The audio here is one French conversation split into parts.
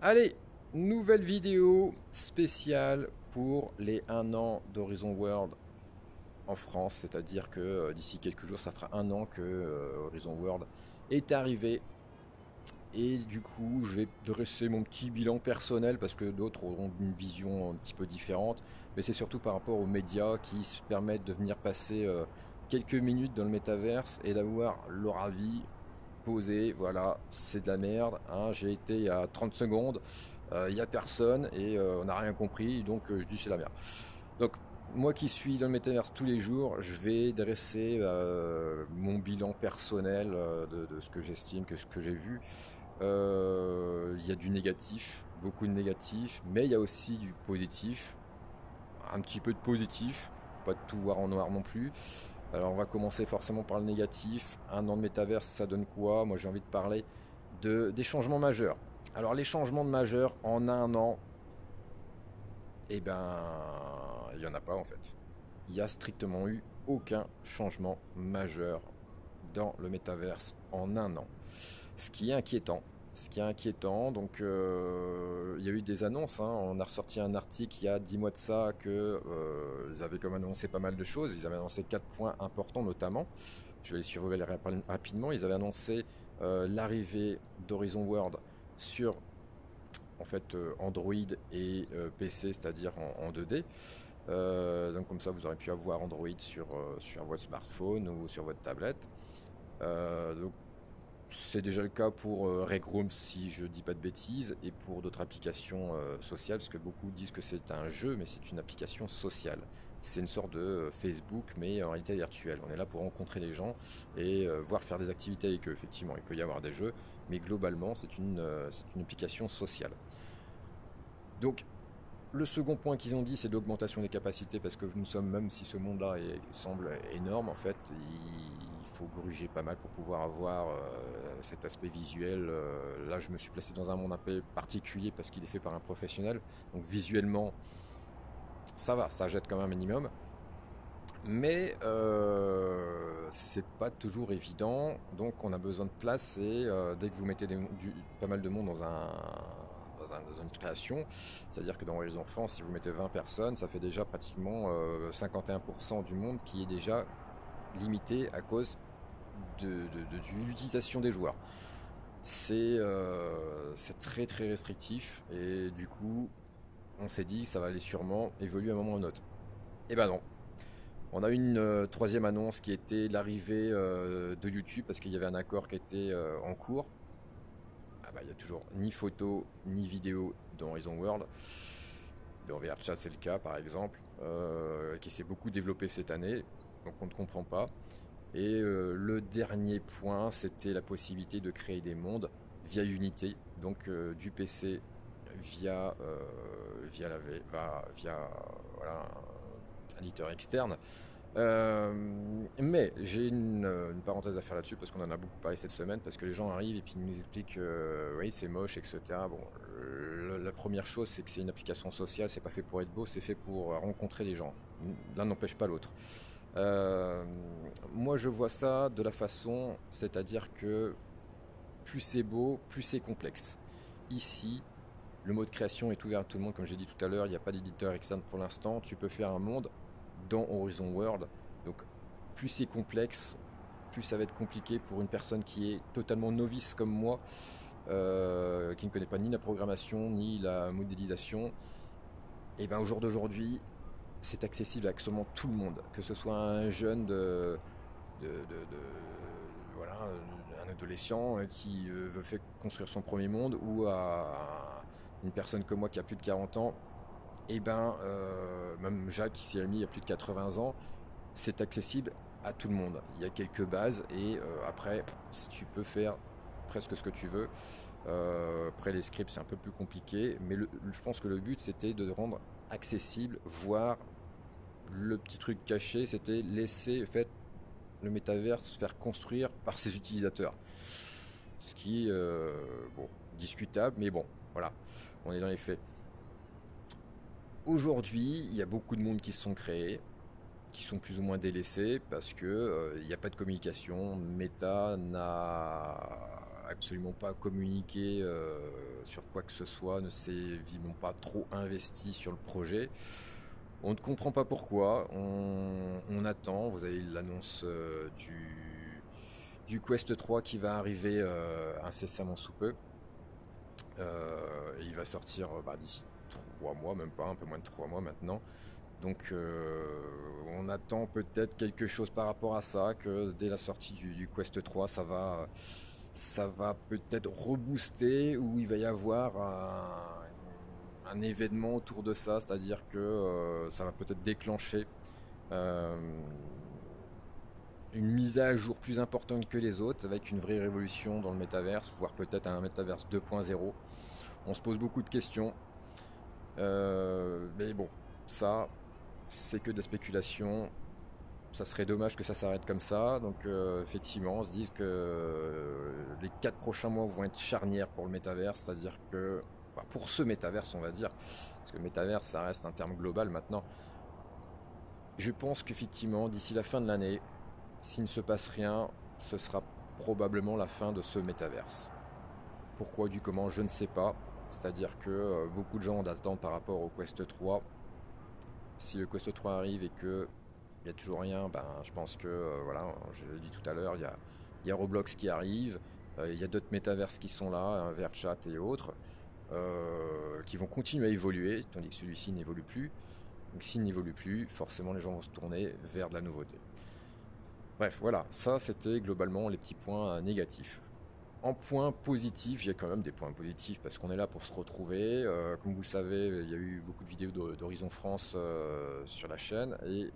Allez, nouvelle vidéo spéciale pour les 1 an d'Horizon World en France, c'est-à-dire que d'ici quelques jours, ça fera 1 an que Horizon World est arrivé. Et du coup, je vais dresser mon petit bilan personnel parce que d'autres auront une vision un petit peu différente. Mais c'est surtout par rapport aux médias qui se permettent de venir passer quelques minutes dans le métaverse et d'avoir leur avis posé. Voilà, c'est de la merde, hein. J'ai été il y a 30 secondes, il n'y a personne et on n'a rien compris, donc je dis c'est la merde. Donc, moi qui suis dans le métaverse tous les jours, je vais dresser mon bilan personnel de ce que j'estime, que ce que j'ai vu. Il y a du négatif, beaucoup de négatif, mais il y a aussi du positif, un petit peu de positif, pas de tout voir en noir non plus. Alors on va commencer forcément par le négatif. 1 an de métaverse, ça donne quoi? Moi j'ai envie de parler des changements majeurs. Alors les changements majeurs en 1 an, eh ben, il n'y en a pas en fait. Il y a strictement eu aucun changement majeur dans le métaverse en 1 an. Ce qui est inquiétant. Ce qui est inquiétant, donc il y a eu des annonces, hein. On a ressorti un article il y a 10 mois de ça que ils avaient comme annoncé pas mal de choses. Ils avaient annoncé 4 points importants notamment. Je vais les survoler rapidement. Ils avaient annoncé l'arrivée d'Horizon World sur en fait Android et PC, c'est-à-dire en 2D. Donc comme ça, vous aurez pu avoir Android sur votre smartphone ou sur votre tablette. Donc c'est déjà le cas pour Rec Room si je dis pas de bêtises et pour d'autres applications sociales parce que beaucoup disent que c'est un jeu mais c'est une application sociale. C'est une sorte de Facebook mais en réalité virtuelle. On est là pour rencontrer les gens et voir faire des activités avec eux. Effectivement, il peut y avoir des jeux mais globalement c'est une application sociale. Donc le second point qu'ils ont dit, c'est l'augmentation des capacités, parce que nous sommes, même si ce monde-là semble énorme, en fait, il faut gruger pas mal pour pouvoir avoir cet aspect visuel. Là, je me suis placé dans un monde un peu particulier parce qu'il est fait par un professionnel. Donc visuellement, ça va, ça jette quand même un minimum. Mais c'est pas toujours évident, donc on a besoin de place et dès que vous mettez pas mal de monde dans une création, c'est-à-dire que dans les enfants, si vous mettez 20 personnes, ça fait déjà pratiquement 51% du monde qui est déjà limité à cause de l'utilisation des joueurs. C'est très très restrictif et du coup on s'est dit ça va aller sûrement évoluer à un moment ou à un autre. Et ben non, on a eu une troisième annonce qui était l'arrivée de YouTube parce qu'il y avait un accord qui était en cours. Ah bah il n'y a toujours ni photo ni vidéo dans Horizon World. Dans VRChat c'est le cas par exemple, qui s'est beaucoup développé cette année, donc on ne comprend pas. Et le dernier point c'était la possibilité de créer des mondes via Unity, donc du PC via voilà, un éditeur externe. Mais j'ai une parenthèse à faire là-dessus parce qu'on en a beaucoup parlé cette semaine parce que les gens arrivent et puis ils nous expliquent oui c'est moche etc. Bon, la première chose c'est que c'est une application sociale, c'est pas fait pour être beau, c'est fait pour rencontrer les gens. L'un n'empêche pas l'autre. Euh, Moi je vois ça de la façon, c'est-à-dire que plus c'est beau, plus c'est complexe. Ici, le mode création est ouvert à tout le monde, comme j'ai dit tout à l'heure, il n'y a pas d'éditeur externe pour l'instant. Tu peux faire un monde dans Horizon World. Donc, plus c'est complexe, plus ça va être compliqué pour une personne qui est totalement novice comme moi, qui ne connaît pas ni la programmation ni la modélisation. Et bien, au jour d'aujourd'hui, c'est accessible à absolument tout le monde, que ce soit un jeune voilà, un adolescent qui veut faire construire son premier monde ou à une personne comme moi qui a plus de 40 ans, et ben même Jacques qui s'y a mis il y a plus de 80 ans, c'est accessible à tout le monde. Il y a quelques bases et après si tu peux faire presque ce que tu veux. Après les scripts c'est un peu plus compliqué, mais je pense que le but c'était de rendre accessible, voire le petit truc caché, c'était laisser en fait le métavers se faire construire par ses utilisateurs. Ce qui, bon, discutable, mais bon, voilà, on est dans les faits. Aujourd'hui, il y a beaucoup de monde qui se sont créés, qui sont plus ou moins délaissés parce que il n'y a pas de communication. Meta absolument pas communiqué sur quoi que ce soit, ne s'est visiblement pas trop investi sur le projet. On ne comprend pas pourquoi, on attend, vous avez l'annonce du Quest 3 qui va arriver incessamment sous peu. Il va sortir d'ici 3 mois, même pas, un peu moins de 3 mois maintenant. Donc on attend peut-être quelque chose par rapport à ça, que dès la sortie du Quest 3, ça va peut-être rebooster, ou il va y avoir un événement autour de ça, c'est-à-dire que ça va peut-être déclencher euh, une mise à jour plus importante que les autres, avec une vraie révolution dans le métaverse, voire peut-être un métaverse 2.0. On se pose beaucoup de questions, mais bon, ça, c'est que des spéculations. Ça serait dommage que ça s'arrête comme ça. Donc effectivement, on se dit que les 4 prochains mois vont être charnières pour le métaverse, c'est-à-dire que pour ce métaverse, on va dire, parce que le métaverse, ça reste un terme global maintenant. Je pense qu'effectivement, d'ici la fin de l'année, s'il ne se passe rien, ce sera probablement la fin de ce métaverse. Pourquoi, du comment, je ne sais pas. C'est-à-dire que beaucoup de gens ont d'attente par rapport au Quest 3. Si le Quest 3 arrive et que il n'y a toujours rien, je pense que, voilà, je l'ai dit tout à l'heure, il y a Roblox qui arrive, il y a d'autres métaverses qui sont là, VRChat et autres, qui vont continuer à évoluer, tandis que celui-ci n'évolue plus. Donc s'il n'évolue plus, forcément les gens vont se tourner vers de la nouveauté. Bref, voilà, ça c'était globalement les petits points négatifs. En point positif, j'ai quand même des points positifs parce qu'on est là pour se retrouver. Comme vous le savez, il y a eu beaucoup de vidéos d'Horizon France sur la chaîne, et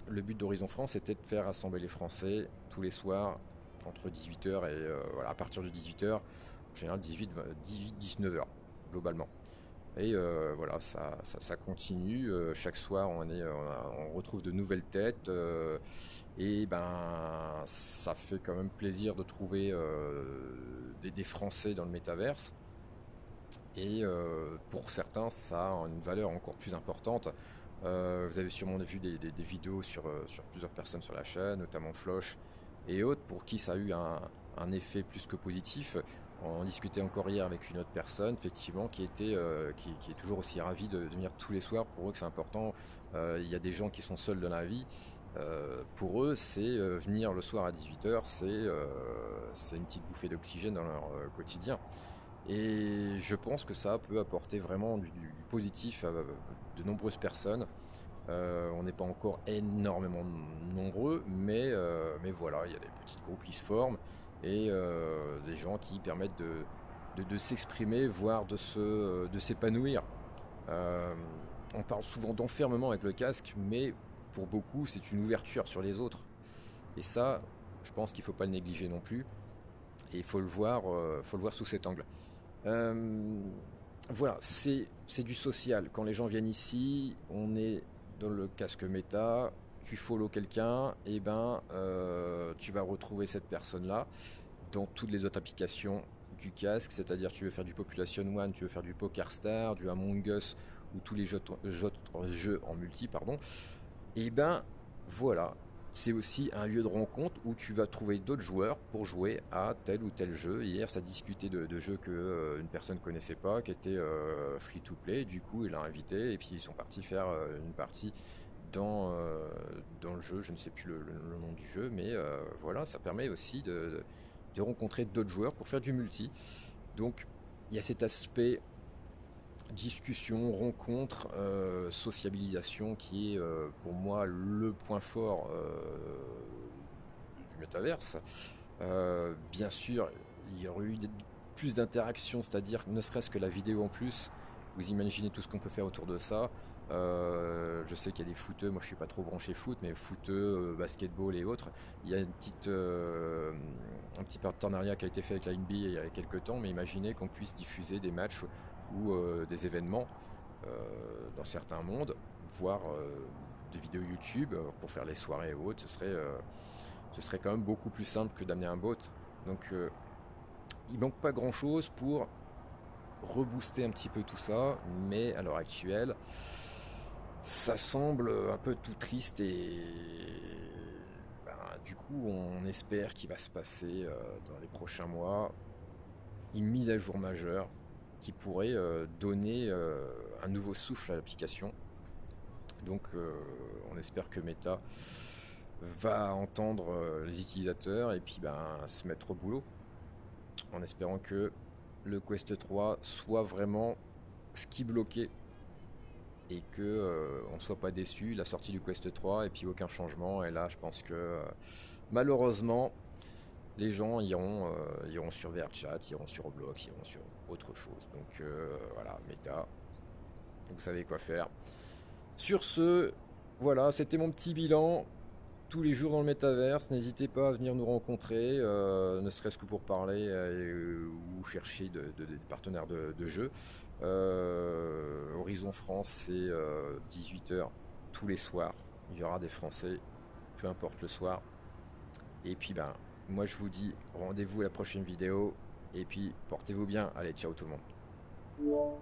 le but d'Horizon France était de faire rassembler les Français tous les soirs entre 18h et voilà, à partir de 18h, en général 18-19h globalement. Et voilà, ça continue. Chaque soir, on retrouve de nouvelles têtes. Et ça fait quand même plaisir de trouver des Français dans le métaverse. Et pour certains, ça a une valeur encore plus importante. Vous avez sûrement vu des vidéos sur plusieurs personnes sur la chaîne, notamment Floch et autres, pour qui ça a eu un effet plus que positif. On discutait encore hier avec une autre personne, effectivement, qui est toujours aussi ravie de venir tous les soirs. Pour eux, que c'est important. Il y a des gens qui sont seuls dans la vie. Pour eux, c'est venir le soir à 18h, c'est une petite bouffée d'oxygène dans leur quotidien. Et je pense que ça peut apporter vraiment du positif à de nombreuses personnes. On n'est pas encore énormément nombreux, mais voilà, il y a des petits groupes qui se forment, et des gens qui permettent de s'exprimer, voire de s'épanouir. Euh, on parle souvent d'enfermement avec le casque, mais pour beaucoup, c'est une ouverture sur les autres. Et ça, je pense qu'il ne faut pas le négliger non plus. Et il faut le voir sous cet angle. Euh, voilà, c'est du social. Quand les gens viennent ici, on est dans le casque méta, tu follow quelqu'un, et tu vas retrouver cette personne-là dans toutes les autres applications du casque, c'est-à-dire tu veux faire du Population One, tu veux faire du Poker Star, du Among Us, ou tous les jeux en multi, pardon. Et voilà, c'est aussi un lieu de rencontre où tu vas trouver d'autres joueurs pour jouer à tel ou tel jeu. Hier, ça discutait de jeux que une personne connaissait pas, qui était free to play. Du coup, il l'a invité et puis ils sont partis faire une partie dans le jeu. Je ne sais plus le nom du jeu, mais voilà, ça permet aussi de rencontrer d'autres joueurs pour faire du multi. Donc, il y a cet aspect discussion, rencontre, sociabilisation qui est pour moi le point fort du métaverse. Bien sûr, il y aurait eu plus d'interactions, c'est-à-dire ne serait-ce que la vidéo en plus. Vous imaginez tout ce qu'on peut faire autour de ça. Je sais qu'il y a des footeux, moi je suis pas trop branché foot, mais footeux, basketball et autres. Il y a un petit partenariat qui a été fait avec la NBA il y a quelques temps, mais imaginez qu'on puisse diffuser des matchs ou des événements dans certains mondes, voire des vidéos YouTube pour faire les soirées et autres. Ce serait quand même beaucoup plus simple que d'amener un bot. Donc il manque pas grand chose pour rebooster un petit peu tout ça, mais à l'heure actuelle, ça semble un peu tout triste et du coup, on espère qu'il va se passer dans les prochains mois une mise à jour majeure qui pourrait donner un nouveau souffle à l'application. Donc on espère que Meta va entendre les utilisateurs et puis se mettre au boulot en espérant que le Quest 3 soit vraiment ce qui bloquait et que on soit pas déçu la sortie du Quest 3 et puis aucun changement. Et là je pense que malheureusement les gens iront sur VRChat, iront sur Roblox, iront sur autre chose. Donc voilà, Meta, vous savez quoi faire. Sur ce, voilà, c'était mon petit bilan. Tous les jours dans le métaverse, n'hésitez pas à venir nous rencontrer, ne serait-ce que pour parler ou chercher des partenaires de jeu. Horizon France, c'est 18h tous les soirs. Il y aura des Français, peu importe le soir. Et puis moi je vous dis rendez-vous à la prochaine vidéo. Et puis portez-vous bien. Allez, ciao tout le monde.